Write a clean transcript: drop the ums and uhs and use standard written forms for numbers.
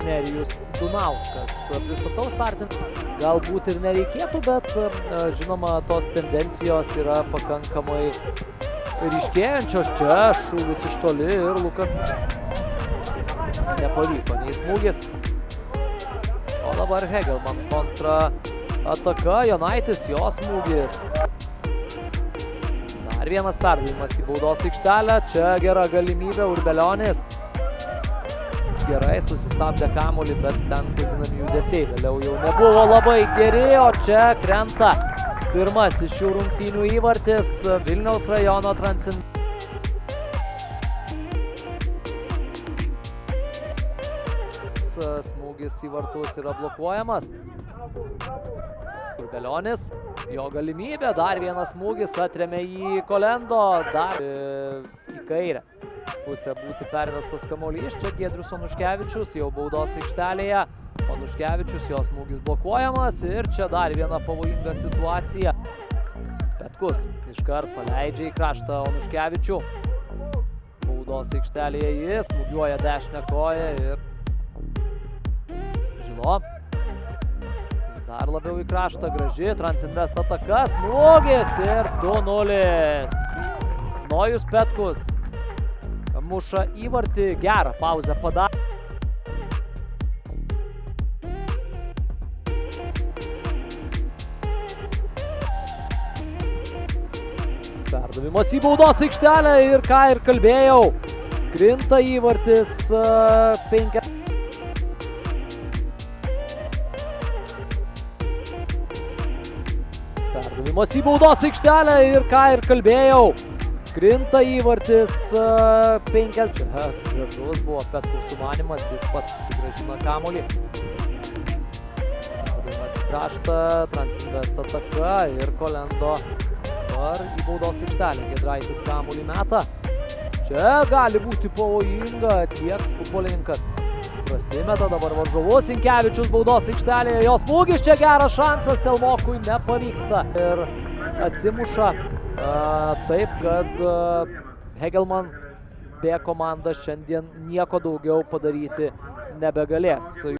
Nerijus Dunauskas pristatau startint. Galbūt ir nereikėtų, bet žinoma, tos tendencijos yra pakankamai ryškėjančios. Čia šūvis iš toli ir Lukas nepavyko nei smūgis. O dabar Hegelman kontra ataka, Jonaitis, jo smūgis. Dar vienas perdavimas į baudos aikštelę, čia gera galimybė, Urbelionis. Gerai susistabdė kamuolį, bet ten klaidinami judesiai vėliau jau nebuvo labai geri, o čia krenta pirmasis šių rungtynių įvartis Vilniaus rajono smūgis į vartus yra blokuojamas. Urbelionis, jo galimybė, dar vienas smūgis, atremė į Kolendo, dar į kairę pusę būti pervestas kamuolys. Čia Giedrius Onuškevičius jau baudos aikštelėje. Onuškevičius, jo smūgis blokuojamas ir čia dar viena pavojinga situacija. Petkus iškart paleidžia į kraštą Onuškevičių. Baudos aikštelėje jis smūgiuoja dešinę koją ir Žilo. Dar labiau į kraštą, graži Transinvest ataka, smūgis ir 2-0. Nojus Petkus muša įvartį, gerą pauzę padarė. Perdavimas į baudos aikštelę ir ką ir kalbėjau. Krinta įvartis 5. Perdavimas į baudos aikštelę ir ką ir kalbėjau. Krinta įvartis 5. Čia gražus buvo Petkaus sumanymas, jis pats susigrąžina kamuolį. Perdavimas į kraštą, Transinvest ataka ir Kolendo dabar į baudos aikštelę. Giedraitis kamuolį meta. Čia gali būti pavojinga, tiek futbolininkas prasimeta dabar varžovus. Sinkevičius baudos aikštelėje, jo smūgis, čia geras šansas, Telmokui nepavyksta ir atsimuša. Taip, kad Hegelman B komanda šiandien nieko daugiau padaryti nebegalės.